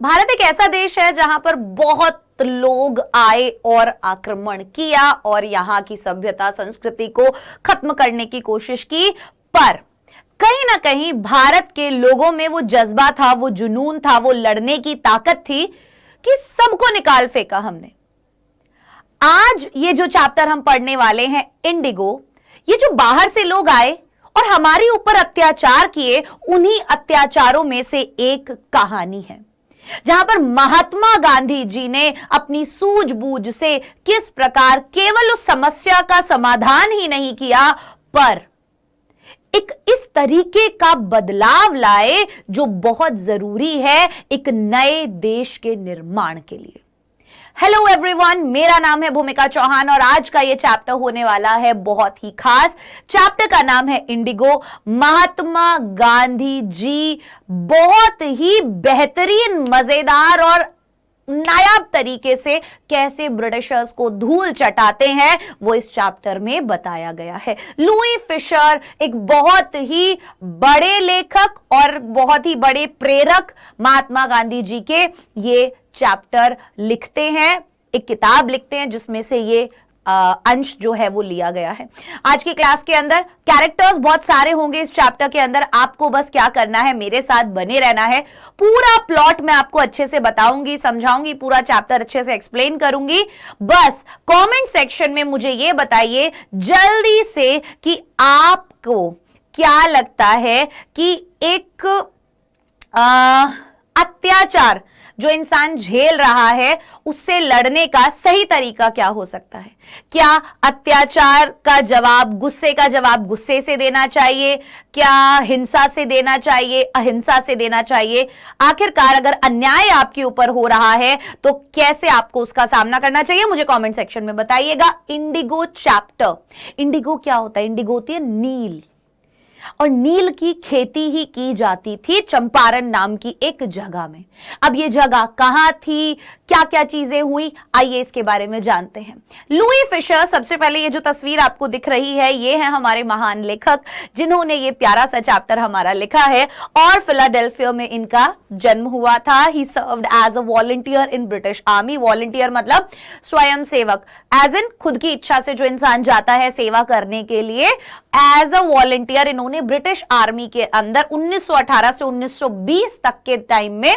भारत एक ऐसा देश है जहां पर बहुत लोग आए और आक्रमण किया और यहां की सभ्यता संस्कृति को खत्म करने की कोशिश की, पर कहीं ना कहीं भारत के लोगों में वो जज्बा था, वो जुनून था, वो लड़ने की ताकत थी कि सबको निकाल फेंका हमने। आज ये जो चैप्टर हम पढ़ने वाले हैं इंडिगो, ये जो बाहर से लोग आए और हमारे ऊपर अत्याचार किए, उन्हीं अत्याचारों में से एक कहानी है जहां पर महात्मा गांधी जी ने अपनी सूझबूझ से किस प्रकार केवल उस समस्या का समाधान ही नहीं किया, पर एक इस तरीके का बदलाव लाए जो बहुत जरूरी है एक नए देश के निर्माण के लिए। हेलो एवरीवन, मेरा नाम है भूमिका चौहान और आज का ये चैप्टर होने वाला है बहुत ही खास। चैप्टर का नाम है इंडिगो। महात्मा गांधी जी बहुत ही बेहतरीन, मजेदार और नायाब तरीके से कैसे ब्रिटिशर्स को धूल चटाते हैं वो इस चैप्टर में बताया गया है। लुई फिशर एक बहुत ही बड़े लेखक और बहुत ही बड़े प्रेरक महात्मा गांधी जी के ये चैप्टर लिखते हैं, एक किताब लिखते हैं जिसमें से ये अंश जो है वो लिया गया है। आज की क्लास के अंदर कैरेक्टर्स बहुत सारे होंगे इस चैप्टर के अंदर। आपको बस क्या करना है, मेरे साथ बने रहना है। पूरा प्लॉट मैं आपको अच्छे से बताऊंगी, समझाऊंगी, पूरा चैप्टर अच्छे से एक्सप्लेन करूंगी। बस कमेंट सेक्शन में मुझे ये बताइए जल्दी से कि आपको क्या लगता है कि एक अत्याचार जो इंसान झेल रहा है उससे लड़ने का सही तरीका क्या हो सकता है। क्या अत्याचार का जवाब, गुस्से का जवाब गुस्से से देना चाहिए, क्या हिंसा से देना चाहिए, अहिंसा से देना चाहिए। आखिरकार अगर अन्याय आपके ऊपर हो रहा है तो कैसे आपको उसका सामना करना चाहिए, मुझे कमेंट सेक्शन में बताइएगा। इंडिगो चैप्टर, इंडिगो क्या होता है? इंडिगो होती है नील, और नील की खेती ही की जाती थी चंपारण नाम की एक जगह में। अब ये जगह कहां थी, क्या क्या चीजें हुई, आइए इसके बारे में जानते हैं। लुई फिशर, सबसे पहले ये जो तस्वीर आपको दिख रही है ये है हमारे महान लेखक जिन्होंने ये प्यारा सा चैप्टर हमारा लिखा है और फिलाडेल्फिया में इनका जन्म हुआ था। He served as a volunteer in British army. Volunteer मतलब स्वयं सेवक, एज इन खुद की इच्छा से जो इंसान जाता है सेवा करने के लिए, एज अ वॉलंटियर इन्होंने ब्रिटिश आर्मी के अंदर 1918 से 1920 तक के टाइम में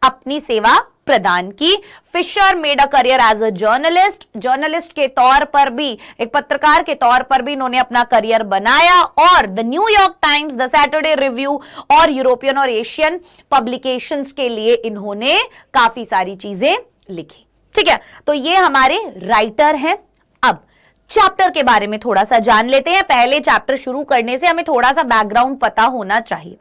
अपनी सेवा प्रदान की। Fischer made a career as a journalist. Journalist के तौर पर भी, एक पत्रकार के तौर पर भी इन्होंने अपना करियर बनाया और the New York times, the Saturday review और यूरोपियन और एशियन पब्लिकेशंस के लिए इन्होंने काफी सारी चीजें लिखी। ठीक है, तो ये हमारे राइटर हैं। अब चैप्टर के बारे में थोड़ा सा जान लेते हैं। पहले चैप्टर शुरू करने से हमें थोड़ा सा बैकग्राउंड पता होना चाहिए।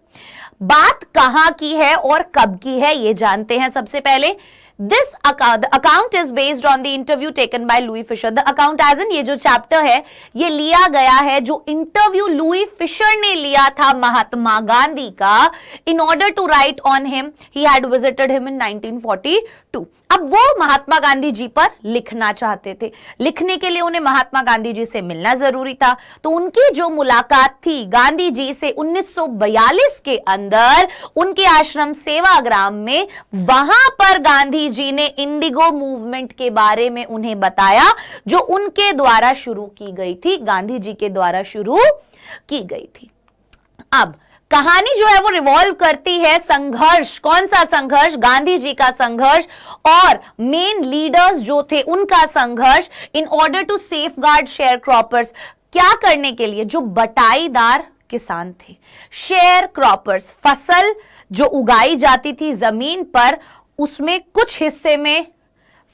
बात कहां की है और कब की है ये जानते हैं। सबसे पहले this account is based on the interview taken by Louis Fischer. The account as in, ये जो चैप्टर है ये लिया गया है जो इंटरव्यू लुई फिशर ने लिया था महात्मा गांधी का। In order to write on him he had visited him in 1942। अब वो महात्मा गांधी जी पर लिखना चाहते थे। लिखने के लिए उन्हें महात्मा गांधी जी से मिलना जरूरी था, तो उनकी जो मुलाकात थी गांधी जी से 1942 के अंदर उनके आश्रम सेवाग्राम में, वहां पर गांधी जी ने इंडिगो मूवमेंट के बारे में उन्हें बताया जो उनके द्वारा शुरू की गई थी, गांधी जी के द्वारा शुरू की गई थी। अब कहानी जो है वो रिवॉल्व करती है संघर्ष। कौन सा संघर्ष? गांधी जी का संघर्ष और मेन लीडर्स जो थे उनका संघर्ष in order to safeguard share croppers. क्या करने के लिए? जो बटाईदार किसान थे, शेयर क्रॉपर्स, फसल जो उगाई जाती थी जमीन पर, उसमें कुछ हिस्से में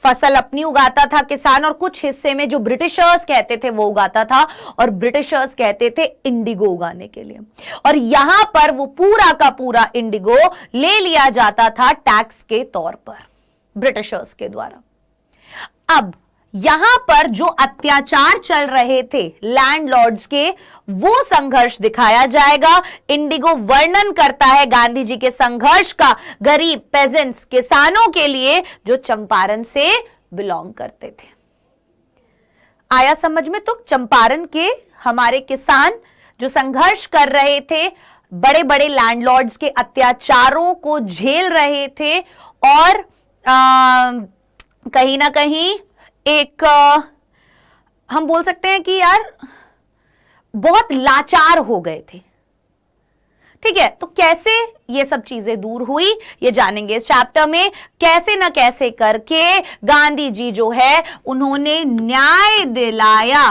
फसल अपनी उगाता था किसान और कुछ हिस्से में जो ब्रिटिशर्स कहते थे वो उगाता था, और ब्रिटिशर्स कहते थे इंडिगो उगाने के लिए। और यहां पर वो पूरा का पूरा इंडिगो ले लिया जाता था टैक्स के तौर पर ब्रिटिशर्स के द्वारा। अब यहां पर जो अत्याचार चल रहे थे लैंडलॉर्ड्स के, वो संघर्ष दिखाया जाएगा। इंडिगो वर्णन करता है गांधी जी के संघर्ष का गरीब पेजेंट्स, किसानों के लिए जो चंपारण से बिलोंग करते थे। आया समझ में? तो चंपारण के हमारे किसान जो संघर्ष कर रहे थे बड़े बड़े लैंडलॉर्ड्स के अत्याचारों को झेल रहे थे और कहीं ना कहीं एक हम बोल सकते हैं कि यार बहुत लाचार हो गए थे। ठीक है, तो कैसे ये सब चीजें दूर हुई ये जानेंगे इस चैप्टर में। कैसे ना कैसे करके गांधी जी जो है उन्होंने न्याय दिलाया।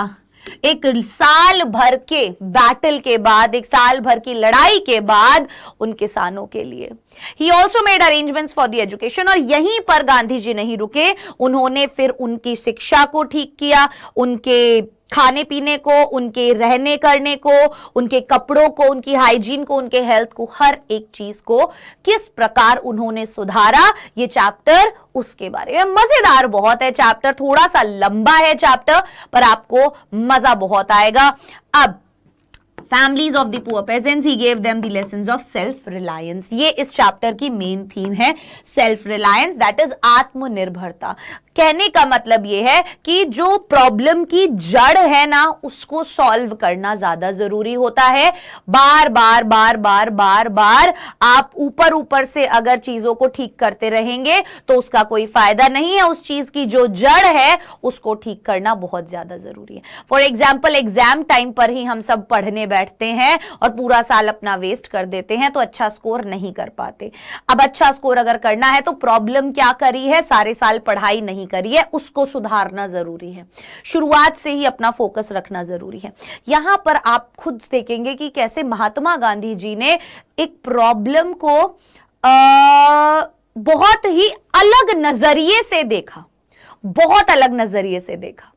एक साल भर के बैटल के बाद, एक साल भर की लड़ाई के बाद उन किसानों के लिए। He also made arrangements for the education. और यहीं पर गांधी जी नहीं रुके, उन्होंने फिर उनकी शिक्षा को ठीक किया, उनके खाने पीने को, उनके रहने करने को, उनके कपड़ों को, उनकी हाइजीन को, उनके हेल्थ को, हर एक चीज को किस प्रकार उन्होंने सुधारा, ये चैप्टर उसके बारे में। मजेदार बहुत है चैप्टर, थोड़ा सा लंबा है चैप्टर, पर आपको मजा बहुत आएगा। अब families of the poor pageants, he gave them the lessons of self reliance. ये इस चैप्टर की मेन थीम है, सेल्फ रिलायंस, दैट इज आत्मनिर्भरता। कहने का मतलब यह है कि जो प्रॉब्लम की जड़ है ना, उसको सॉल्व करना ज्यादा जरूरी होता है। बार बार बार बार बार बार आप ऊपर ऊपर से अगर चीजों को ठीक करते रहेंगे तो उसका कोई फायदा नहीं है। उस चीज की जो जड़ है उसको ठीक करना बहुत ज्यादा जरूरी है। फॉर एग्जाम्पल, एग्जाम टाइम पर ही हम सब पढ़ने बैठते हैं और पूरा साल अपना वेस्ट कर देते हैं, तो अच्छा स्कोर नहीं कर पाते। अब अच्छा स्कोर अगर करना है तो प्रॉब्लम क्या करी है, सारे साल पढ़ाई नहीं करिए, उसको सुधारना जरूरी है। शुरुआत से ही अपना फोकस रखना जरूरी है। यहां पर आप खुद देखेंगे कि कैसे महात्मा गांधी जी ने एक प्रॉब्लम को बहुत ही अलग नजरिए से देखा, बहुत अलग नजरिए से देखा।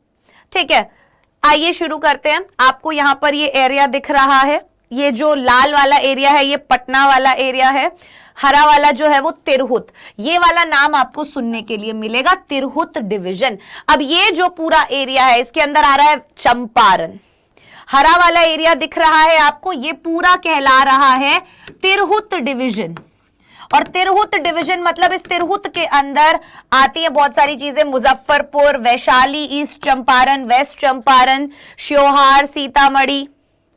ठीक है, आइए शुरू करते हैं। आपको यहां पर ये एरिया दिख रहा है, ये जो लाल वाला एरिया है ये पटना वाला एरिया है, हरा वाला जो है वो तिरहुत। ये वाला नाम आपको सुनने के लिए मिलेगा, तिरहुत डिवीजन। अब ये जो पूरा एरिया है इसके अंदर आ रहा है चंपारण। हरा वाला एरिया दिख रहा है आपको, ये पूरा कहला रहा है तिरहुत डिवीजन। और तिरहुत डिवीजन मतलब इस तिरहुत के अंदर आती है बहुत सारी चीजें, मुजफ्फरपुर, वैशाली, ईस्ट चंपारण, वेस्ट चंपारण, श्योहार, सीतामढ़ी।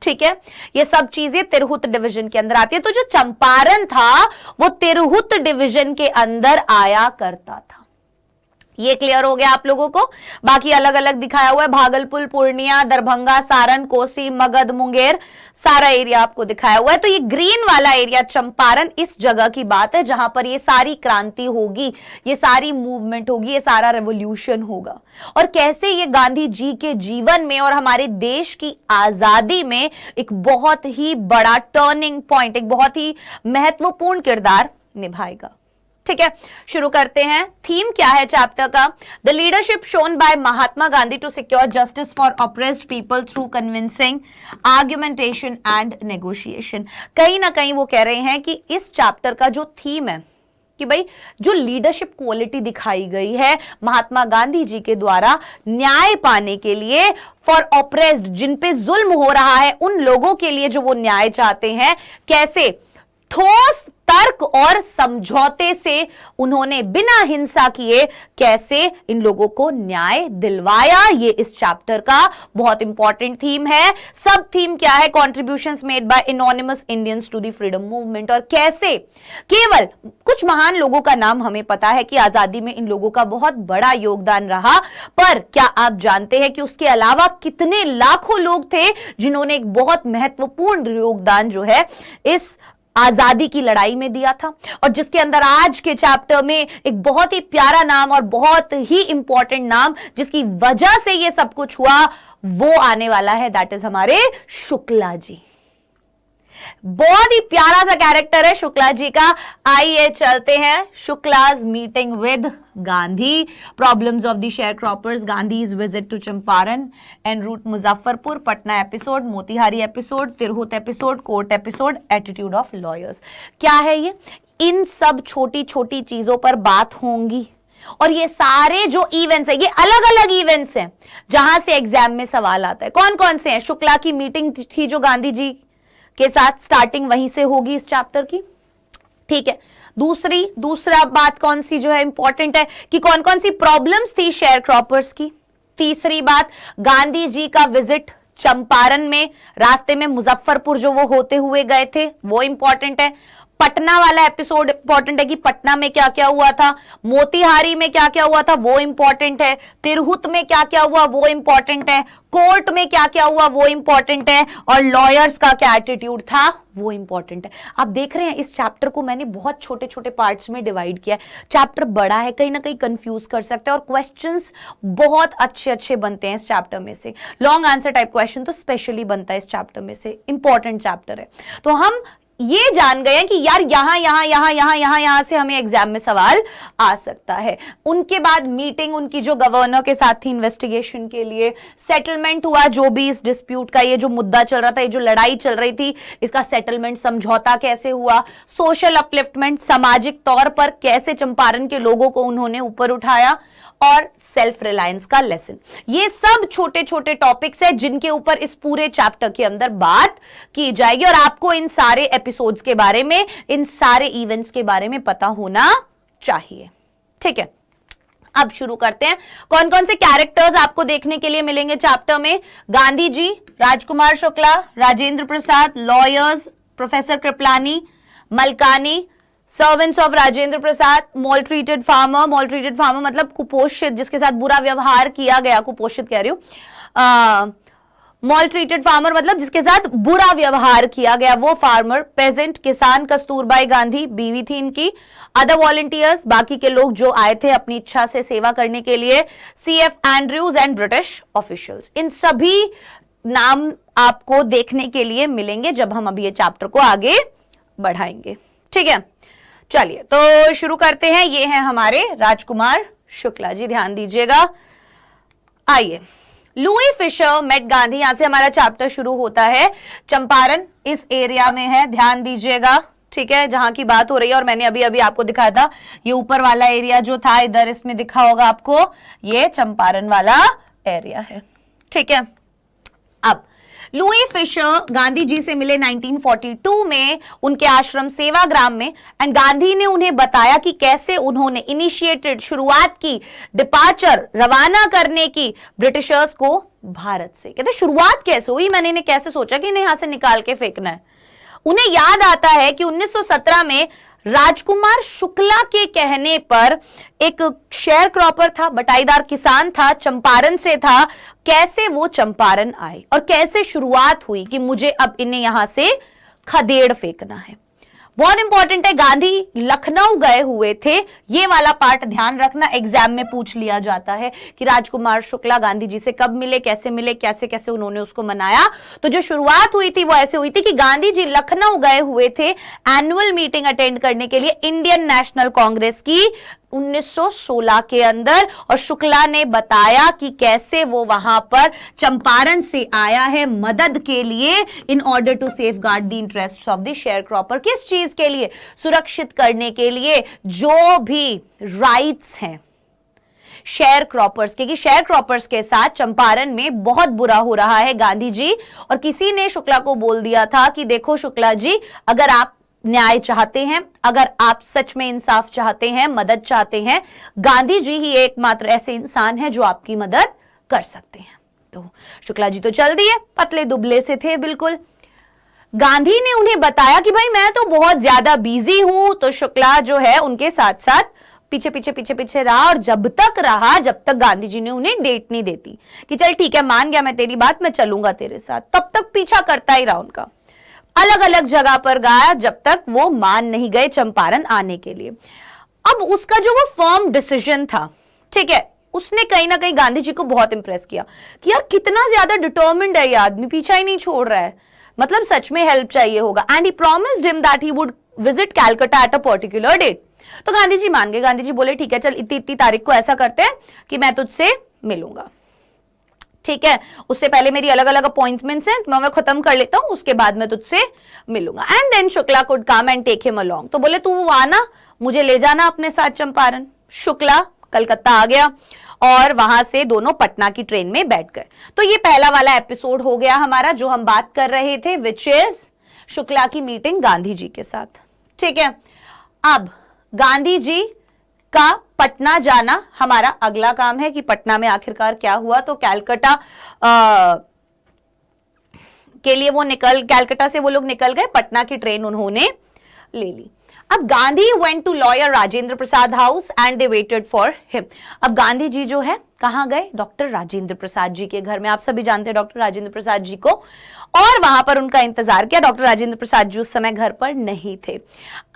ठीक है, ये सब चीजें तिरहुत डिवीजन के अंदर आती है। तो जो चंपारण था वो तिरहुत डिवीजन के अंदर आया करता था। ये क्लियर हो गया आप लोगों को। बाकी अलग अलग दिखाया हुआ है, भागलपुर, पूर्णिया, दरभंगा, सारण, कोसी, मगध, मुंगेर, सारा एरिया आपको दिखाया हुआ है। तो ये ग्रीन वाला एरिया चंपारण इस जगह की बात है जहां पर ये सारी क्रांति होगी, ये सारी मूवमेंट होगी, ये सारा रेवोल्यूशन होगा। और कैसे ये गांधी जी के जीवन में और हमारे देश की आजादी में एक बहुत ही बड़ा टर्निंग पॉइंट, एक बहुत ही महत्वपूर्ण किरदार निभाएगा। ठीक है, शुरू करते हैं। थीम क्या है चैप्टर का? The leadership shown by Mahatma Gandhi to secure justice for oppressed people through convincing argumentation and negotiation. कहीं ना कहीं वो कह रहे हैं कि इस चैप्टर का जो थीम है कि भाई जो लीडरशिप क्वालिटी दिखाई गई है महात्मा गांधी जी के द्वारा न्याय पाने के लिए, फॉर ऑप्रेस्ड, जिन पे जुल्म हो रहा है उन लोगों के लिए जो वो न्याय चाहते हैं, कैसे ठोस तर्क और समझौते से उन्होंने बिना हिंसा किए कैसे इन लोगों को न्याय दिलवाया। ये इस चैप्टर का बहुत इंपॉर्टेंट थीम है। सब थीम क्या है? Contributions made by anonymous Indians to the freedom movement. और कैसे केवल कुछ महान लोगों का नाम हमें पता है कि आजादी में इन लोगों का बहुत बड़ा योगदान रहा, पर क्या आप जानते हैं कि उसके अलावा कितने लाखों लोग थे जिन्होंने एक बहुत महत्वपूर्ण योगदान जो है इस आजादी की लड़ाई में दिया था, और जिसके अंदर आज के चैप्टर में एक बहुत ही प्यारा नाम और बहुत ही इंपॉर्टेंट नाम जिसकी वजह से ये सब कुछ हुआ वो आने वाला है, दैट इज हमारे शुक्ला जी। बहुत ही प्यारा सा कैरेक्टर है शुक्ला जी का। आइए चलते हैं, Shukla's meeting with Gandhi, problems of the share croppers, Gandhi's visit to Champaran, en route Muzaffarpur, Patna episode, Motihari episode, Tirhut episode, court episode, attitude of lawyers. क्या है ये? इन सब छोटी छोटी चीजों पर बात होंगी और ये सारे जो इवेंट्स है ये अलग अलग इवेंट्स हैं जहां से एग्जाम में सवाल आता है। कौन कौन से हैं? शुक्ला की मीटिंग थी जो गांधी जी के साथ, स्टार्टिंग वहीं से होगी इस चैप्टर की। ठीक है, दूसरा बात कौन सी जो है इंपॉर्टेंट है कि कौन कौन सी प्रॉब्लम्स थी शेयर क्रॉपर्स की। तीसरी बात, गांधी जी का विजिट चंपारण में रास्ते में मुजफ्फरपुर जो वो होते हुए गए थे वो इंपॉर्टेंट है। पटना वाला एपिसोड इंपॉर्टेंट है कि पटना में क्या क्या हुआ था, मोतिहारी में क्या क्या हुआ था वो इंपॉर्टेंट है, तिरहुत में क्या क्या हुआ वो इंपॉर्टेंट है, कोर्ट में क्या क्या हुआ वो इंपॉर्टेंट है, और लॉयर्स का क्या एटीट्यूड था वो इंपॉर्टेंट है। आप देख रहे हैं इस चैप्टर को मैंने बहुत छोटे छोटे पार्ट्स में डिवाइड किया है। चैप्टर बड़ा है, कहीं ना कहीं कंफ्यूज कर सकते हैं और क्वेश्चंस बहुत अच्छे अच्छे बनते हैं इस चैप्टर में से। लॉन्ग आंसर टाइप क्वेश्चन तो स्पेशली बनता है इस चैप्टर में से, इंपॉर्टेंट चैप्टर है। तो हम ये जान गए कि यार यहां से हमें एग्जाम में सवाल आ सकता है। उनके बाद मीटिंग उनकी जो गवर्नर के साथ थी इन्वेस्टिगेशन के लिए, सेटलमेंट हुआ जो भी इस डिस्प्यूट का, ये जो मुद्दा चल रहा था, ये जो लड़ाई चल रही थी, इसका सेटलमेंट समझौता कैसे हुआ, सोशल अपलिफ्टमेंट, सामाजिक तौर पर कैसे चंपारण के लोगों को उन्होंने ऊपर उठाया, और सेल्फ रिलायंस का लेसन। ये सब छोटे छोटे टॉपिक्स है जिनके ऊपर इस पूरे चैप्टर के अंदर बात की जाएगी, और आपको इन सारे एपिसोड्स के बारे में, इन सारे इवेंट्स के बारे में पता होना चाहिए। ठीक है, अब शुरू करते हैं। कौन कौन से कैरेक्टर्स आपको देखने के लिए मिलेंगे चैप्टर में? Gandhi ji, Rajkumar Shukla, Rajendra Prasad, lawyers, professor Kripalani, Malkani, servants of Rajendra Prasad, maltreated farmer मतलब कुपोषित, जिसके साथ बुरा व्यवहार किया गया, कुपोषित कह रही हूं, मॉलट्रीटेड फार्मर मतलब जिसके साथ बुरा व्यवहार किया गया वो फार्मर, पेजेंट, किसान, कस्तूरबाई गांधी बीवी थी इनकी, अदर वॉलंटियर्स, बाकी के लोग जो आए थे अपनी इच्छा से सेवा करने के लिए, CF Andrews and British officials. इन सभी नाम आपको देखने के लिए मिलेंगे जब हम अभी ये चैप्टर को आगे बढ़ाएंगे। ठीक है, चलिए तो शुरू करते हैं। ये हैं हमारे राजकुमार शुक्ला जी, ध्यान दीजिएगा। आइए, लुई फिशर मेट गांधी, यहां से हमारा चैप्टर शुरू होता है। चंपारण इस एरिया में है, ध्यान दीजिएगा। ठीक है, जहां की बात हो रही है, और मैंने अभी अभी आपको दिखाया था ये ऊपर वाला एरिया जो था इधर, इसमें दिखा होगा आपको, ये चंपारण वाला एरिया है। ठीक है, अब लुई फिशर गांधी जी से मिले 1942 में उनके आश्रम सेवाग्राम में, एंड गांधी ने उन्हें बताया कि कैसे उन्होंने इनिशिएटेड, शुरुआत की, डिपार्चर, रवाना करने की ब्रिटिशर्स को भारत से। कहते शुरुआत कैसे हुई, मैंने इन्हें कैसे सोचा कि इन्हें यहां से निकाल के फेंकना है। उन्हें याद आता है कि 1917 में राजकुमार शुक्ला के कहने पर एक शेयर क्रॉपर था, बटाईदार किसान था, चंपारण से था, कैसे वो चंपारण आए और कैसे शुरुआत हुई कि मुझे अब इन्हें यहां से खदेड़ फेंकना है। बहुत इंपॉर्टेंट है, गांधी लखनऊ गए हुए थे, ये वाला पार्ट ध्यान रखना, एग्जाम में पूछ लिया जाता है कि राजकुमार शुक्ला गांधी जी से कब मिले, कैसे कैसे उन्होंने उसको मनाया। तो जो शुरुआत हुई थी वो ऐसे हुई थी कि गांधी जी लखनऊ गए हुए थे एनुअल मीटिंग अटेंड करने के लिए इंडियन नेशनल कांग्रेस की 1916 के अंदर, और शुक्ला ने बताया कि कैसे वो वहां पर चंपारण से आया है मदद के लिए, in order to safeguard the interest of the share cropper. किस चीज के लिए? सुरक्षित करने के लिए जो भी राइट्स हैं शेयर क्रॉपर्स के, कि शेयर क्रॉपर्स के साथ चंपारण में बहुत बुरा हो रहा है गांधी जी। और किसी ने शुक्ला को बोल दिया था कि देखो शुक्ला जी, अगर आप न्याय चाहते हैं, अगर आप सच में इंसाफ चाहते हैं, मदद चाहते हैं, गांधी जी ही एकमात्र ऐसे इंसान हैं जो आपकी मदद कर सकते हैं। तो शुक्ला जी तो चल दिए, पतले दुबले से थे बिल्कुल। गांधी ने उन्हें बताया कि भाई मैं तो बहुत ज्यादा बिजी हूं, तो शुक्ला जो है उनके साथ साथ पीछे रहा, और जब तक गांधी जी ने उन्हें डेट नहीं देती कि चल ठीक है मान गया मैं तेरी बात, मैं चलूंगा तेरे साथ, तब तक पीछा करता ही रहा उनका। अलग अलग जगह पर गया जब तक वो मान नहीं गए चंपारण आने के लिए। अब उसका जो वो फर्म डिसीजन था, ठीक है, उसने कहीं ना कहीं गांधी जी को बहुत इंप्रेस किया कि यार कितना ज्यादा डिटर्मिन्ड है ये आदमी, पीछा ही नहीं छोड़ रहा है, मतलब सच में हेल्प चाहिए होगा। And he promised him that he would visit Calcutta at a particular date. तो गांधी जी मान गए, गांधी जी बोले ठीक है चल इतनी तारीख को ऐसा करते हैं कि मैं तुझसे मिलूंगा। ठीक है, उससे पहले मेरी अलग अलग अपॉइंटमेंट्स हैं, मैं खत्म कर लेता हूं, उसके बाद मैं तुझसे मिलूंगा। And then Shukla could come and take him along. तो बोले तू आना, मुझे ले जाना अपने साथ चंपारण। शुक्ला कलकत्ता आ गया और वहां से दोनों पटना की ट्रेन में बैठ गए। तो ये पहला वाला एपिसोड हो गया हमारा जो हम बात कर रहे थे, विच इज शुक्ला की मीटिंग गांधी जी के साथ। ठीक है, अब गांधी जी का पटना जाना हमारा अगला काम है कि पटना में आखिरकार क्या हुआ। तो कैलकाटा के लिए वो कैलकाटा से वो लोग निकल गए, पटना की ट्रेन उन्होंने ले ली। अब Gandhi went to lawyer Rajendra Prasad house and they waited for him. अब गांधी जी जो है कहां गए? डॉक्टर राजेंद्र प्रसाद जी के घर में। आप सभी जानते हैं डॉक्टर राजेंद्र प्रसाद जी को, और वहां पर उनका इंतजार किया। डॉक्टर राजेंद्र प्रसाद जी उस समय घर पर नहीं थे।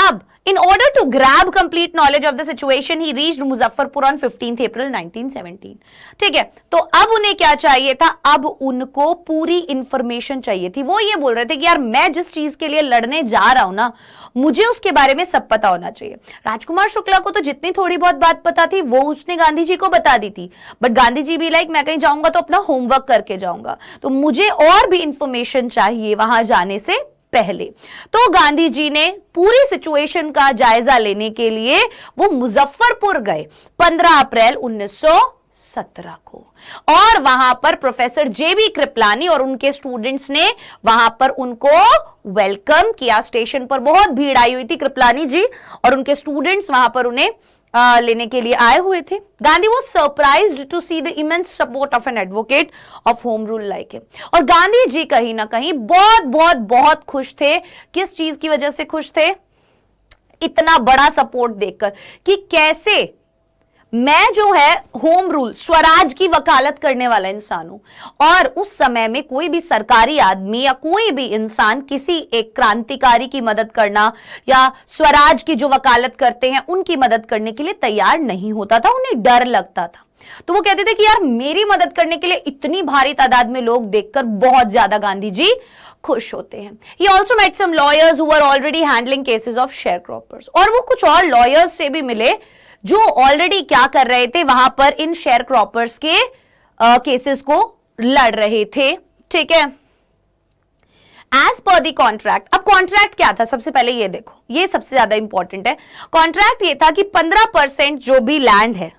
अब in order to grab complete knowledge of the situation he reached Muzaffarpur on 15th April 1917। ठीक है, तो अब उन्हें क्या चाहिए था? अब उनको पूरी इंफॉर्मेशन चाहिए थी। वो ये बोल रहे थे कि यार मैं जिस चीज के लिए लड़ने जा रहा हूं ना, मुझे उसके बारे में सब पता होना चाहिए। राजकुमार शुक्ला को तो जितनी थोड़ी बहुत बात पता थी वो उसने गांधी जी को बता दी थी, बट गांधी जी भी लाइक मैं कहीं जाऊंगा तो अपना होमवर्क करके जाऊंगा, तो मुझे और भी इंफॉर्मेशन चाहिए वहां जाने से पहले। तो गांधी जी ने पूरी सिचुएशन का जायजा लेने के लिए वो मुजफ्फरपुर गए 15 अप्रैल 1917 को, और वहां पर प्रोफेसर जेबी कृपलानी और उनके स्टूडेंट्स ने वहां पर उनको वेलकम किया। स्टेशन पर बहुत भीड़ आई हुई थी, कृपलानी जी और उनके स्टूडेंट्स वहां पर उन्हें लेने के लिए आए हुए थे। Gandhi was surprised to see the immense support of an advocate of home rule like him। और गांधी जी कहीं ना कहीं बहुत बहुत बहुत खुश थे। किस चीज की वजह से खुश थे? इतना बड़ा सपोर्ट देखकर कि कैसे मैं जो है होम रूल, स्वराज की वकालत करने वाला इंसान हूं, और उस समय में कोई भी सरकारी आदमी या कोई भी इंसान किसी एक क्रांतिकारी की मदद करना या स्वराज की जो वकालत करते हैं उनकी मदद करने के लिए तैयार नहीं होता था, उन्हें डर लगता था। तो वो कहते थे कि यार मेरी मदद करने के लिए इतनी भारी तादाद में लोग देखकर बहुत ज्यादा गांधी जी खुश होते हैं। He also met some lawyers who were already handling cases of sharecroppers। और वो कुछ और लॉयर्स से भी मिले जो ऑलरेडी क्या कर रहे थे, वहां पर इन शेयर क्रॉपर्स के केसेस को लड़ रहे थे। ठीक है, एज पर द कॉन्ट्रैक्ट। अब कॉन्ट्रैक्ट क्या था? सबसे पहले ये देखो, ये सबसे ज्यादा इंपॉर्टेंट है। कॉन्ट्रैक्ट ये था कि 15% जो भी लैंड है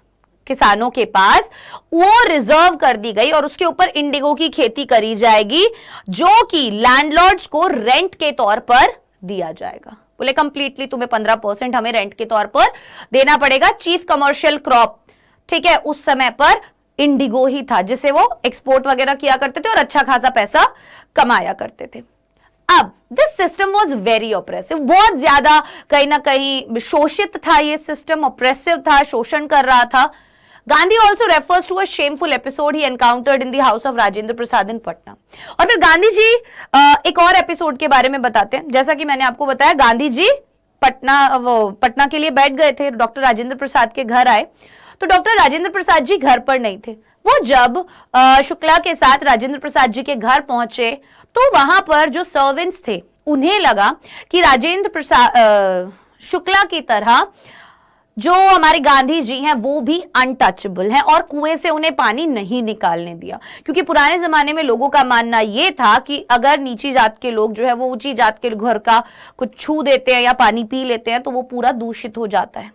किसानों के पास वो रिजर्व कर दी गई और उसके ऊपर इंडिगो की खेती करी जाएगी, जो कि लैंडलॉर्ड्स को रेंट के तौर पर दिया जाएगा। बोले कंप्लीटली तुम्हें 15% हमें रेंट के तौर पर देना पड़ेगा। चीफ कमर्शियल क्रॉप, ठीक है, उस समय पर इंडिगो ही था जिसे वो एक्सपोर्ट वगैरह किया करते थे और अच्छा खासा पैसा कमाया करते थे। अब this system was very oppressive, बहुत ज्यादा कहीं ना कहीं शोषित था ये सिस्टम, ऑप्रेसिव था, शोषण कर रहा था। Gandhi also refers to a shameful episode he encountered in the house of Rajendra Prasad in Patna. और फिर गांधी जी एक और एपिसोड के बारे में बताते हैं। जैसा कि मैंने आपको बताया, गांधी जी पटना के लिए बैठ गए थे, डॉक्टर राजेंद्र प्रसाद के घर आए, तो डॉक्टर राजेंद्र प्रसाद जी घर पर नहीं थे। वो जब शुक्ला के साथ राजेंद्र प्रसाद जी के घर पहुंचे तो वहां पर जो सर्वेंट्स थे उन्हें लगा कि राजेंद्र प्रसाद शुक्ला की तरह जो हमारे गांधी जी हैं वो भी अनटचेबल हैं और कुएं से उन्हें पानी नहीं निकालने दिया, क्योंकि पुराने जमाने में लोगों का मानना ये था कि अगर नीची जात के लोग जो है वो ऊंची जात के घर का कुछ छू देते हैं या पानी पी लेते हैं तो वो पूरा दूषित हो जाता है,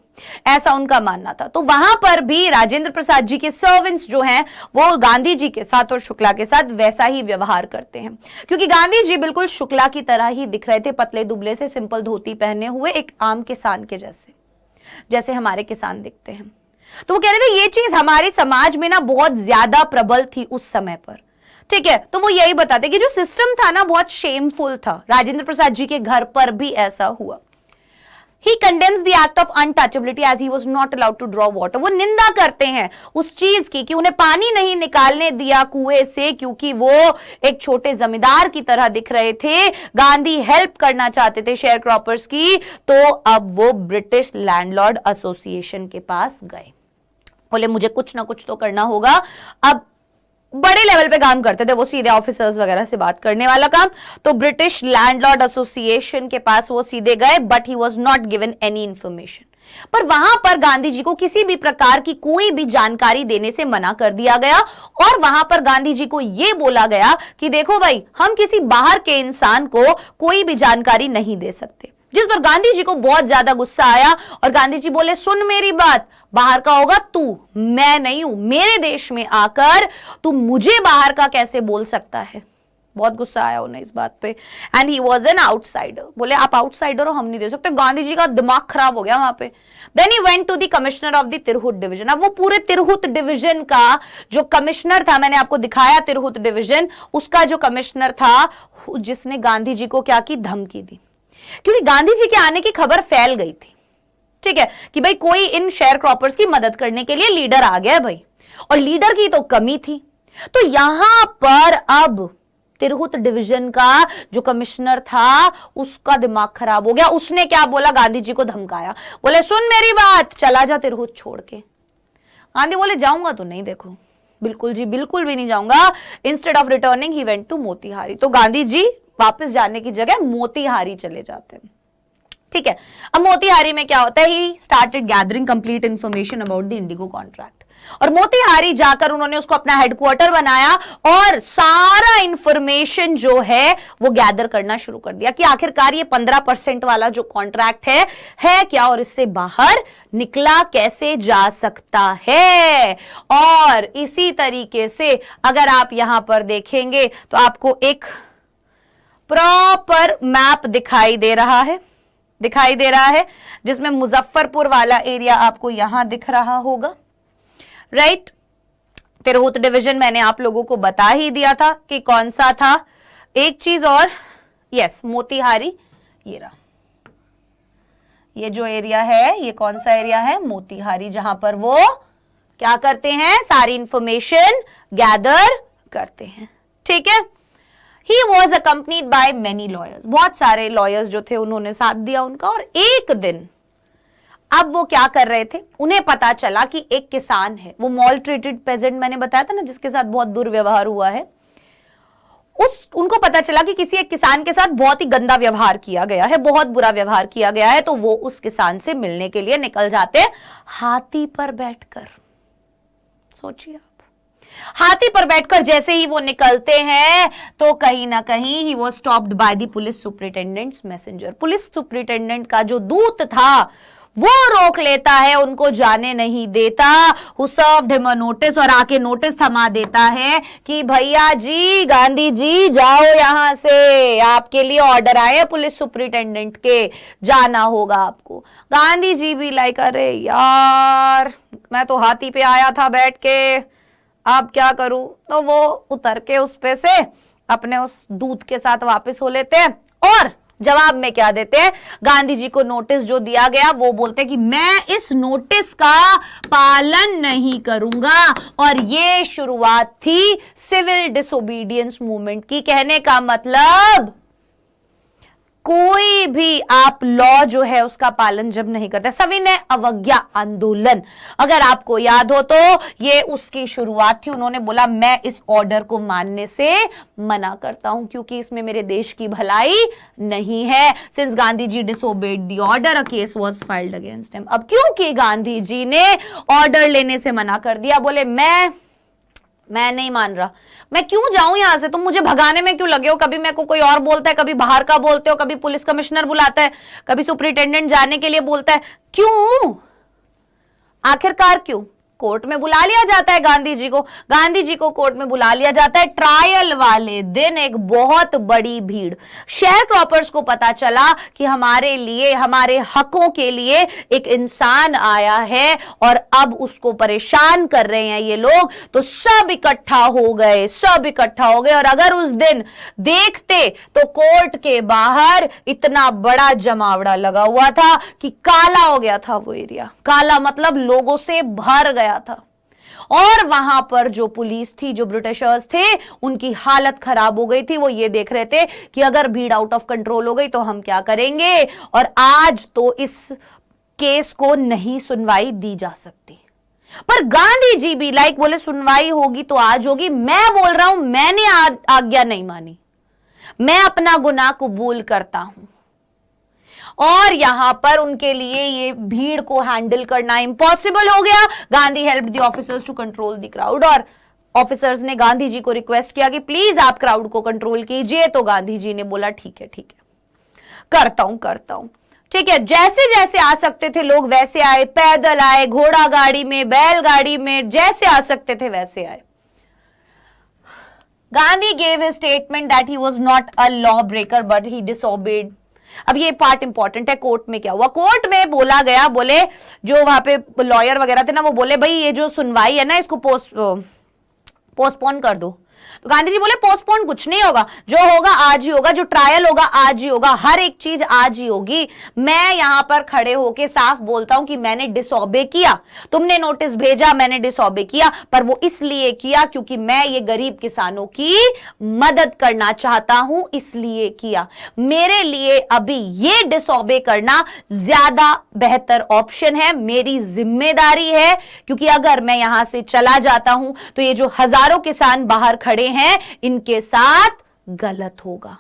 ऐसा उनका मानना था। तो वहां पर भी राजेंद्र प्रसाद जी के सर्वेंट्स जो हैं वो गांधी जी के साथ और शुक्ला के साथ वैसा ही व्यवहार करते हैं, क्योंकि गांधी जी बिल्कुल शुक्ला की तरह ही दिख रहे थे, पतले दुबले से, सिंपल धोती पहने हुए, एक आम किसान के जैसे हमारे किसान दिखते हैं। तो वो कह रहे थे ये चीज हमारे समाज में ना बहुत ज्यादा प्रबल थी उस समय पर। ठीक है, तो वो यही बताते कि जो सिस्टम था ना बहुत शेमफुल था। राजेंद्र प्रसाद जी के घर पर भी ऐसा हुआ। He condemns the act of untouchability as he was not allowed to draw water। वो निंदा करते हैं उस चीज की कि उन्हें पानी नहीं निकालने दिया कुएं से, क्योंकि वो एक छोटे जमींदार की तरह दिख रहे थे। गांधी हेल्प करना चाहते थे शेयर क्रॉपर्स की, तो अब वो ब्रिटिश लैंडलॉर्ड एसोसिएशन के पास गए, बोले मुझे कुछ ना कुछ तो करना होगा। अब बड़े लेवल पे काम करते थे वो, सीधे ऑफिसर्स वगैरह से बात करने वाला काम। तो ब्रिटिश लैंडलॉर्ड एसोसिएशन के पास वो सीधे गए, but he was not given any information. पर वहां पर गांधी जी को किसी भी प्रकार की कोई भी जानकारी देने से मना कर दिया गया और वहां पर गांधी जी को यह बोला गया कि देखो भाई, हम किसी बाहर के इंसान को कोई भी जानकारी नहीं दे सकते। जिस पर गांधी जी को बहुत ज्यादा गुस्सा आया और गांधी जी बोले सुन मेरी बात, बाहर का होगा तू, मैं नहीं हूं। मेरे देश में आकर तू मुझे बाहर का कैसे बोल सकता है? बहुत गुस्सा आया उन्हें इस बात पे। And he was an outsider, बोले आप आउटसाइडर हो, हम नहीं दे सकते। गांधी जी का दिमाग खराब हो गया वहां पे। Then he went to the commissioner of the Tirhut division. अब वो पूरे तिरहुत डिवीजन का जो कमिश्नर था, मैंने आपको दिखाया तिरहुत डिवीजन, उसका जो कमिश्नर था जिसने गांधी जी को क्या की, धमकी दी। क्योंकि गांधी जी के आने की खबर फैल गई थी, ठीक है, कि भाई कोई इन शेयर क्रॉपर्स की मदद करने के लिए लीडर आ गया भाई, और लीडर की तो कमी थी। तो यहां पर अब तिरहुत डिवीजन का जो कमिश्नर था उसका दिमाग खराब हो गया। उसने क्या बोला, गांधी जी को धमकाया, बोले सुन मेरी बात, चला जा तिरहुत छोड़ के। गांधी बोले जाऊंगा तो नहीं, देखो बिल्कुल जी बिल्कुल भी नहीं जाऊंगा। Instead of returning he went to Motihari. तो गांधी जी वापस जाने की जगह मोतीहारी चले जाते हैं, ठीक है। अब मोतीहारी में क्या होता है, he started gathering complete information about the Indigo contract. और मोतीहारी जाकर उन्होंने उसको अपना हेडक्वार्टर बनाया और सारा इंफॉर्मेशन जो है वो गैदर करना शुरू कर दिया कि आखिरकार ये 15% वाला जो कॉन्ट्रैक्ट है क्या, और इससे बाहर निकला कैसे जा सकता है। और इसी तरीके से अगर आप यहां पर देखेंगे तो आपको एक प्रॉपर मैप दिखाई दे रहा है, जिसमें मुजफ्फरपुर वाला एरिया आपको यहां दिख रहा होगा, राइट। तिरहुत डिवीजन मैंने आप लोगों को बता ही दिया था कि कौन सा था। एक चीज और, यस, मोतीहारी, ये रहा, ये जो एरिया है ये कौन सा एरिया है, मोतीहारी, जहां पर वो क्या करते हैं, सारी इंफॉर्मेशन गैदर करते हैं, ठीक है। He was accompanied by many lawyers, बहुत सारे लॉयर्स जो थे उन्होंने साथ दिया उनका। और एक दिन अब वो क्या कर रहे थे, उन्हें पता चला कि एक किसान है, वो मॉल ट्रीटेड पेजेंट मैंने बताया था ना, जिसके साथ बहुत दुर्व्यवहार हुआ है, उनको पता चला कि किसी एक किसान के साथ बहुत ही गंदा व्यवहार किया गया है, बहुत बुरा व्यवहार किया गया है। तो वो उस किसान से मिलने के लिए निकल जाते हैं हाथी पर बैठकर। सोचिए आप, हाथी पर बैठकर जैसे ही वो निकलते हैं तो कहीं ना कहीं ही वो stopped by the police superintendents messenger. Police superintendent का जो दूत था वो रोक लेता है, उनको जाने नहीं देता। Who served him a notice, और आके नोटिस थमा देता है कि भैया जी, गांधी जी जाओ यहां से, आपके लिए ऑर्डर आए पुलिस सुपरिटेंडेंट के, जाना होगा आपको। गांधी जी भी लाइक अरे यार, मैं तो हाथी पे आया था बैठ के, अब क्या करूं। तो वो उतर के उस पे से अपने उस दूत के साथ वापस हो लेते हैं और जवाब में क्या देते हैं, गांधी जी को नोटिस जो दिया गया वो बोलते हैं कि मैं इस नोटिस का पालन नहीं करूंगा। और ये शुरुआत थी सिविल डिसोबीडियंस मूवमेंट की। कहने का मतलब कोई भी आप लॉ जो है उसका पालन जब नहीं करते, सविनय अवज्ञा आंदोलन, अगर आपको याद हो तो ये उसकी शुरुआत थी। उन्होंने बोला मैं इस ऑर्डर को मानने से मना करता हूं क्योंकि इसमें मेरे देश की भलाई नहीं है। Since Gandhi ji disobeyed the order, a case was filed against him. अब क्योंकि गांधी जी ने ऑर्डर लेने से मना कर दिया, बोले मैं नहीं मान रहा, मैं क्यों जाऊं यहां से, तुम मुझे भगाने में क्यों लगे हो। कभी मेरे को कोई और बोलता है, कभी बाहर का बोलते हो, कभी पुलिस कमिश्नर बुलाता है, कभी सुपरिटेंडेंट जाने के लिए बोलता है, क्यों, आखिरकार क्यों। कोर्ट में बुला लिया जाता है गांधी जी को कोर्ट में बुला लिया जाता है। ट्रायल वाले दिन एक बहुत बड़ी भीड़, शेयर क्रॉपर्स को पता चला कि हमारे लिए, हमारे हकों के लिए एक इंसान आया है और अब उसको परेशान कर रहे हैं ये लोग। तो सब इकट्ठा हो गए और अगर उस दिन देखते तो कोर्ट के बाहर इतना बड़ा जमावड़ा लगा हुआ था कि काला हो गया था वो एरिया। काला मतलब लोगों से भर गया था। और वहां पर जो पुलिस थी, जो ब्रिटिशर्स थे, उनकी हालत खराब हो गई थी। वो ये देख रहे थे कि अगर भीड़ आउट ऑफ कंट्रोल हो गई तो हम क्या करेंगे। और आज तो इस केस को नहीं सुनवाई दी जा सकती, पर गांधी जी भी लाइक बोले सुनवाई होगी तो आज होगी। मैं बोल रहा हूं मैंने आज्ञा नहीं मानी, मैं अपना गुनाह कबूल करता हूं। और यहां पर उनके लिए ये भीड़ को हैंडल करना इम्पॉसिबल हो गया। Gandhi helped the officers to control the crowd, और ऑफिसर्स ने गांधी जी को रिक्वेस्ट किया कि प्लीज आप क्राउड को कंट्रोल कीजिए। तो गांधी जी ने बोला ठीक है करता हूं। ठीक है, जैसे जैसे आ सकते थे लोग वैसे आए, पैदल आए, घोड़ा गाड़ी में, बैलगाड़ी में, जैसे आ सकते थे वैसे आए। Gandhi gave his statement that he was not a lawbreaker but he disobeyed. अब ये पार्ट इंपॉर्टेंट है। कोर्ट में क्या हुआ? कोर्ट में बोला गया, बोले जो वहां पे लॉयर वगैरह थे ना, वो बोले भाई ये जो सुनवाई है ना इसको पोस्टपोन कर दो। तो गांधी जी बोले पोस्टपोन कुछ नहीं होगा, जो होगा आज ही होगा, जो ट्रायल होगा आज ही होगा, हर एक चीज आज ही होगी। मैं यहां पर खड़े होके साफ बोलता हूं कि मैंने डिसऑबे किया, तुमने नोटिस भेजा, मैंने डिसऑबे किया, पर वो इसलिए किया क्योंकि मैं ये गरीब किसानों की मदद करना चाहता हूं, इसलिए किया। मेरे लिए अभी ये डिसऑबे करना ज्यादा बेहतर ऑप्शन है, मेरी जिम्मेदारी है, क्योंकि अगर मैं यहां से चला जाता हूं तो ये जो हजारों किसान बाहर खड़े हैं इनके साथ गलत होगा,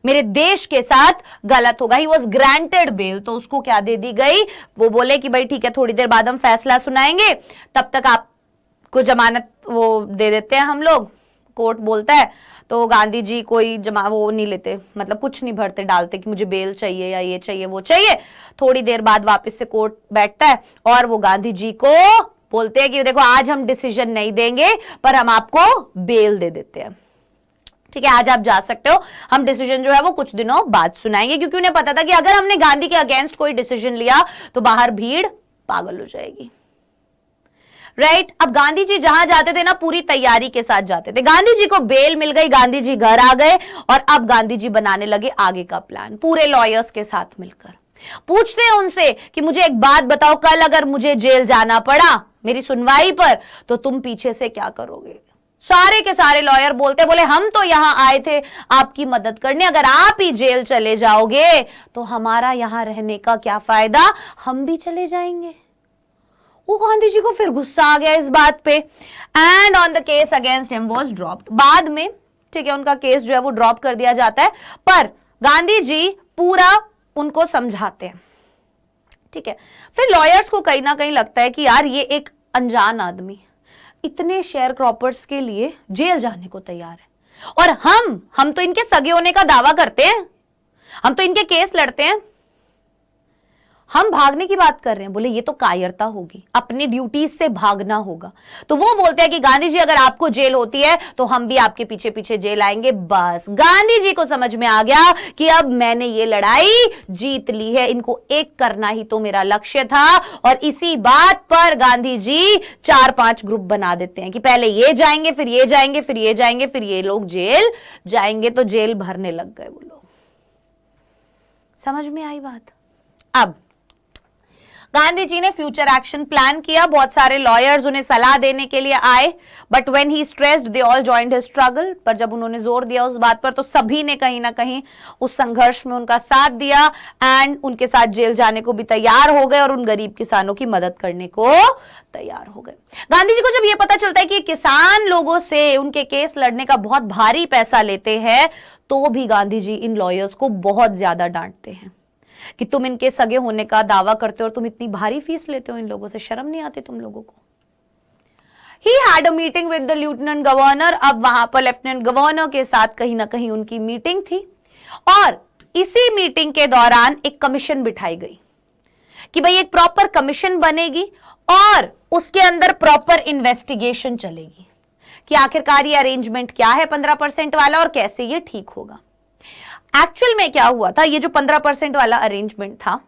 मेरे देश के साथ गलत होगा। ही वॉज ग्रांटेड बेल, तो उसको क्या दे दी गई? वो बोले कि भाई ठीक है, थोड़ी देर बाद हम फैसला सुनाएंगे, तब तक आपको जमानत वो दे देते हैं हम लोग, कोर्ट बोलता है। तो गांधी जी कोई वो नहीं लेते, मतलब कुछ नहीं भरते डालते कि मुझे बेल चाहिए या ये चाहिए वो चाहिए। थोड़ी देर बाद वापस से कोर्ट बैठता है और वो गांधी जी को बोलते हैं कि देखो आज हम डिसीजन नहीं देंगे पर हम आपको बेल दे देते हैं, ठीक है आज आप जा सकते हो, हम डिसीजन जो है वो कुछ दिनों बाद सुनाएंगे। क्योंकि उन्हें पता था कि अगर हमने गांधी के अगेंस्ट कोई डिसीजन लिया तो बाहर भीड़ पागल हो जाएगी, राइट। अब गांधी जी जहां जाते थे ना पूरी तैयारी के साथ जाते थे। गांधी जी को बेल मिल गई, गांधी जी घर आ गए और अब गांधी जी बनाने लगे आगे का प्लान, पूरे लॉयर्स के साथ मिलकर। पूछते हैं उनसे कि मुझे एक बात बताओ, कल अगर मुझे जेल जाना पड़ा मेरी सुनवाई पर तो तुम पीछे से क्या करोगे? सारे के सारे लॉयर बोले हम तो यहां आए थे आपकी मदद करने, अगर आप ही जेल चले जाओगे तो हमारा यहां रहने का क्या फायदा, हम भी चले जाएंगे। वो गांधी जी को फिर गुस्सा आ गया इस बात पे, and on the case against him was dropped. बाद में ठीक है उनका केस जो है वो ड्रॉप कर दिया जाता है, पर गांधी जी पूरा उनको समझाते हैं, ठीक है। फिर लॉयर्स को कहीं ना कहीं लगता है कि यार ये एक अनजान आदमी इतने शेयर क्रॉपर्स के लिए जेल जाने को तैयार है, और हम तो इनके सगे होने का दावा करते हैं, हम तो इनके केस लड़ते हैं, हम भागने की बात कर रहे हैं। बोले ये तो कायरता होगी, अपनी ड्यूटीज से भागना होगा। तो वो बोलते हैं कि गांधी जी अगर आपको जेल होती है तो हम भी आपके पीछे पीछे जेल आएंगे। बस गांधी जी को समझ में आ गया कि अब मैंने ये लड़ाई जीत ली है, इनको एक करना ही तो मेरा लक्ष्य था। और इसी बात पर गांधी जी 4-5 ग्रुप बना देते हैं कि पहले ये जाएंगे, फिर ये जाएंगे, फिर ये जाएंगे, फिर ये लोग जेल जाएंगे। तो जेल भरने लग गए वो लोग। समझ में आई बात? अब गांधी जी ने फ्यूचर एक्शन प्लान किया, बहुत सारे लॉयर्स उन्हें सलाह देने के लिए आए, but when he stressed they all joined his struggle. पर जब उन्होंने जोर दिया उस बात पर तो सभी ने कहीं ना कहीं उस संघर्ष में उनका साथ दिया, एंड उनके साथ जेल जाने को भी तैयार हो गए और उन गरीब किसानों की मदद करने को तैयार हो गए। गांधी जी को जब यह पता चलता है कि किसान लोगों से उनके केस लड़ने का बहुत भारी पैसा लेते हैं, तो भी गांधी जी इन लॉयर्स को बहुत ज्यादा डांटते हैं कि तुम इनके सगे होने का दावा करते हो और तुम इतनी भारी फीस लेते हो इन लोगों से, शर्म नहीं आती तुम लोगों को। He had a meeting with the lieutenant governor। अब वहां पर लेफ्टिनेंट गवर्नर के साथ कहीं ना कहीं उनकी मीटिंग थी, और इसी मीटिंग के दौरान एक कमीशन बिठाई गई कि भाई एक प्रॉपर कमीशन बनेगी और उसके अंदर प्रॉपर इन्वेस्टिगेशन चलेगी कि आखिरकार ये अरेंजमेंट क्या है 15% वाला और कैसे ये ठीक होगा। एक्चुअल में क्या हुआ था, ये जो 15% वाला अरेंजमेंट था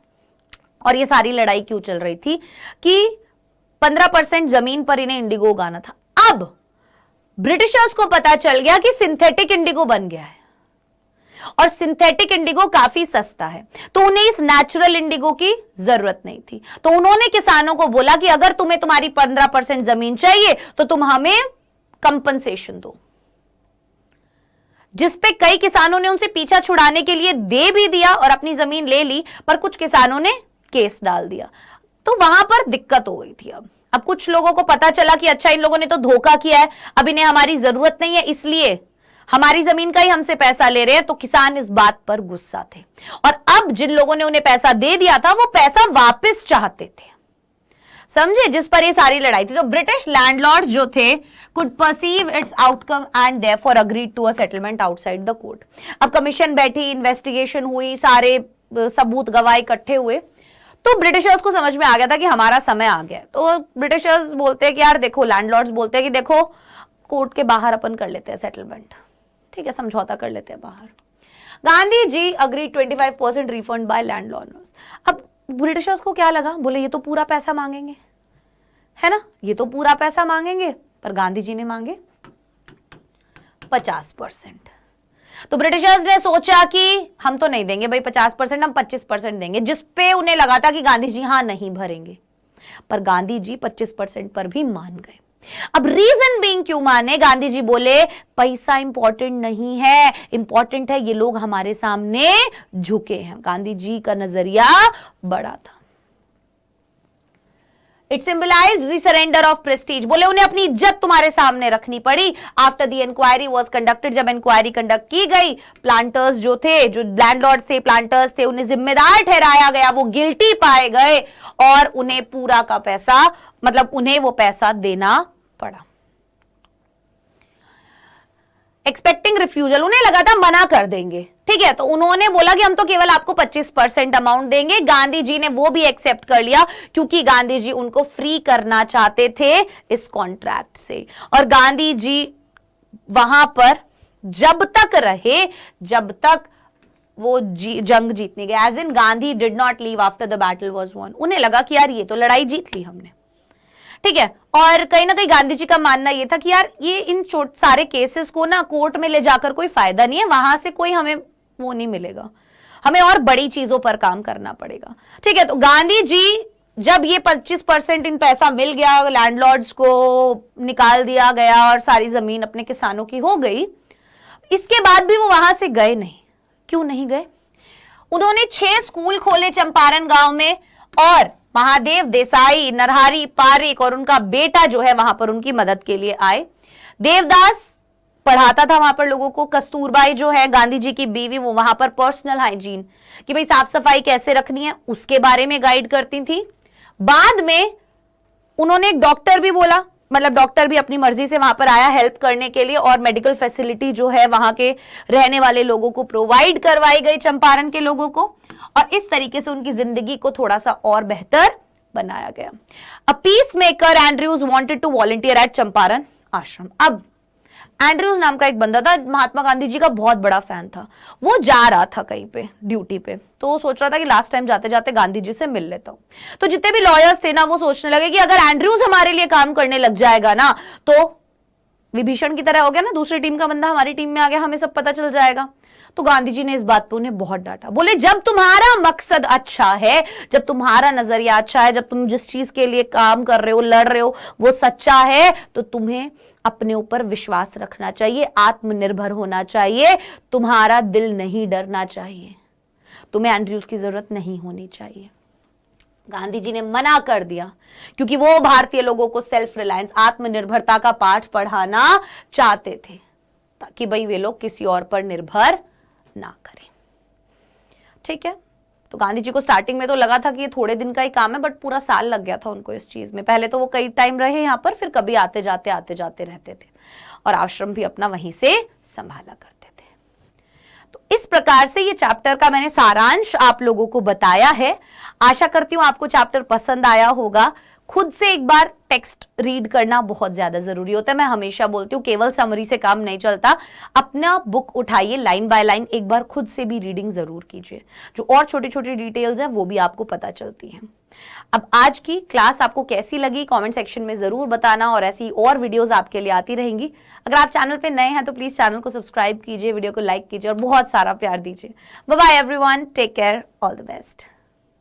और ये सारी लड़ाई क्यों चल रही थी कि 15% जमीन पर इन्हें इंडिगो उगाना था। अब ब्रिटिशर्स को पता चल गया कि सिंथेटिक इंडिगो बन गया है और सिंथेटिक इंडिगो काफी सस्ता है, तो उन्हें इस नेचुरल इंडिगो की जरूरत नहीं थी। तो उन्होंने किसानों को बोला कि अगर तुम्हें तुम्हारी 15% जमीन चाहिए तो तुम हमें कंपनसेशन दो, जिसपे कई किसानों ने उनसे पीछा छुड़ाने के लिए दे भी दिया और अपनी जमीन ले ली, पर कुछ किसानों ने केस डाल दिया। तो वहां पर दिक्कत हो गई थी। अब कुछ लोगों को पता चला कि अच्छा इन लोगों ने तो धोखा किया है, अब इन्हें हमारी जरूरत नहीं है, इसलिए हमारी जमीन का ही हमसे पैसा ले रहे हैं। तो किसान इस बात पर गुस्सा थे, और अब जिन लोगों ने उन्हें पैसा दे दिया था वो पैसा वापस चाहते थे, समझे, जिस पर ये सारी लड़ाई थी। तो ब्रिटिश लैंडलॉर्ड्स जो थे could perceive its outcome and therefore agreed to a settlement outside the court. अब कमीशन बैठी, इन्वेस्टिगेशन हुई, सारे सबूत गवाह इकट्ठे हुए, तो ब्रिटिशर्स को समझ में आ गया था कि हमारा समय आ गया। तो ब्रिटिशर्स बोलते हैं कि यार देखो, लैंडलॉर्ड्स बोलते हैं कि देखो कोर्ट के बाहर अपन कर लेते हैं सेटलमेंट, ठीक है, समझौता कर लेते हैं बाहर। Gandhi ji agree 25% refund by land owners. अब ब्रिटिशर्स को क्या लगा, बोले ये तो पूरा पैसा मांगेंगे, है ना, ये तो पूरा पैसा मांगेंगे, पर गांधी जी ने मांगे 50%। तो ब्रिटिशर्स ने सोचा कि हम तो नहीं देंगे भाई 50%, हम 25% देंगे, जिसपे उन्हें लगा था कि गांधी जी हाँ नहीं भरेंगे, पर गांधी जी 25% पर भी मान गए। अब रीजन बीइंग क्यों माने, गांधी जी बोले पैसा इंपॉर्टेंट नहीं है, इंपॉर्टेंट है ये लोग हमारे सामने झुके हैं। गांधी जी का नजरिया बड़ा था। It symbolized the surrender of prestige, बोले उन्हें अपनी इज्जत तुम्हारे सामने रखनी पड़ी। After the inquiry was conducted, जब इंक्वायरी कंडक्ट की गई, प्लांटर्स जो थे, जो लैंडलॉर्ड्स थे, प्लांटर्स थे, उन्हें जिम्मेदार ठहराया गया, वो गिल्टी पाए गए और उन्हें पूरा का पैसा, मतलब उन्हें वो पैसा देना पड़ा। एक्सपेक्टिंग रिफ्यूजल, उन्हें लगा था मना कर देंगे, ठीक है, तो उन्होंने बोला कि हम तो केवल आपको 25% अमाउंट देंगे। गांधी जी ने वो भी एक्सेप्ट कर लिया, क्योंकि गांधी जी उनको फ्री करना चाहते थे इस कॉन्ट्रैक्ट से। और गांधी जी वहां पर जब तक रहे जब तक वो जंग जीतने गए, as in Gandhi did not leave after the battle was won. उन्हें लगा कि यार ये तो लड़ाई जीत ली हमने, ठीक है। और कहीं ना कहीं गांधी जी का मानना यह था कि यार ये इन सारे केसेस को ना कोर्ट में ले जाकर कोई फायदा नहीं है, वहां से कोई हमें वो नहीं मिलेगा, हमें और बड़ी चीजों पर काम करना पड़ेगा, ठीक है। तो गांधी जी जब ये 25% इन पैसा मिल गया, लैंडलॉर्ड्स को निकाल दिया गया और सारी जमीन अपने किसानों की हो गई, इसके बाद भी वो वहां से गए नहीं। क्यों नहीं गए? उन्होंने 6 स्कूल खोले चंपारण गांव में, और महादेव देसाई, नरहरि पारिक और उनका बेटा जो है वहां पर उनकी मदद के लिए आए। देवदास पढ़ाता था वहां पर लोगों को। कस्तूरबाई जो है गांधी जी की बीवी, वो वहां पर पर्सनल हाइजीन कि भाई साफ सफाई कैसे रखनी है उसके बारे में गाइड करती थी। बाद में उन्होंने एक डॉक्टर भी बोला, मतलब डॉक्टर भी अपनी मर्जी से वहां पर आया हेल्प करने के लिए, और मेडिकल फैसिलिटी जो है वहां के रहने वाले लोगों को प्रोवाइड करवाई गई, चंपारण के लोगों को, और इस तरीके से उनकी जिंदगी को थोड़ा सा और बेहतर बनाया गया। A peace maker Andrews wanted to volunteer at Champaran ashram. अब एंड्रयूज नाम का एक बंदा था, महात्मा गांधी जी का बहुत बड़ा फैन था। वो जा रहा था कहीं पे ड्यूटी पे, तो वो सोच रहा था कि लास्ट टाइम जाते जाते गांधी जी से मिल लेता हूं। तो जितने भी लॉयर्स थे ना, वो सोचने लगे कि अगर एंड्रयूज हमारे लिए काम करने लग जाएगा ना, तो विभीषण की तरह हो गया ना, दूसरी टीम का बंदा हमारी टीम में आ गया, हमें सब पता चल जाएगा। तो गांधी जी ने इस बात पे उन्हें बहुत डांटा। बोले जब तुम्हारा मकसद अच्छा है, जब तुम्हारा नजरिया अच्छा है, जब तुम जिस चीज के लिए काम कर रहे हो, लड़ रहे हो, वो सच्चा है, तो तुम्हें अपने ऊपर विश्वास रखना चाहिए, आत्मनिर्भर होना चाहिए, तुम्हारा दिल नहीं डरना चाहिए, तुम्हें एंड्रयूज की जरूरत नहीं होनी चाहिए। गांधी जी ने मना कर दिया, क्योंकि वो भारतीय लोगों को सेल्फ रिलायंस, आत्मनिर्भरता का पाठ पढ़ाना चाहते थे, ताकि भाई वे लोग किसी और पर निर्भर ना करें, ठीक है। तो गांधी जी को स्टार्टिंग में तो लगा था कि ये थोड़े दिन का ही काम है, बट पूरा साल लग गया था उनको इस चीज में। पहले तो वो कई टाइम रहे यहाँ पर, फिर कभी आते जाते रहते थे, और आश्रम भी अपना वहीं से संभाला करते थे। तो इस प्रकार से ये चैप्टर का मैंने सारांश आप लोगों को बताया है। आशा करती हूं आपको चैप्टर पसंद आया होगा। खुद से एक बार टेक्स्ट रीड करना बहुत ज्यादा जरूरी होता है। मैं हमेशा बोलती हूँ केवल समरी से काम नहीं चलता, अपना बुक उठाइए, लाइन बाय लाइन एक बार खुद से भी रीडिंग जरूर कीजिए, जो और छोटी छोटी डिटेल्स हैं वो भी आपको पता चलती हैं। अब आज की क्लास आपको कैसी लगी कमेंट सेक्शन में जरूर बताना, और ऐसी और वीडियोस आपके लिए आती रहेंगी। अगर आप चैनल पे नए हैं तो प्लीज चैनल को सब्सक्राइब कीजिए, वीडियो को लाइक कीजिए और बहुत सारा प्यार दीजिए। Bye bye everyone, take care, all the best.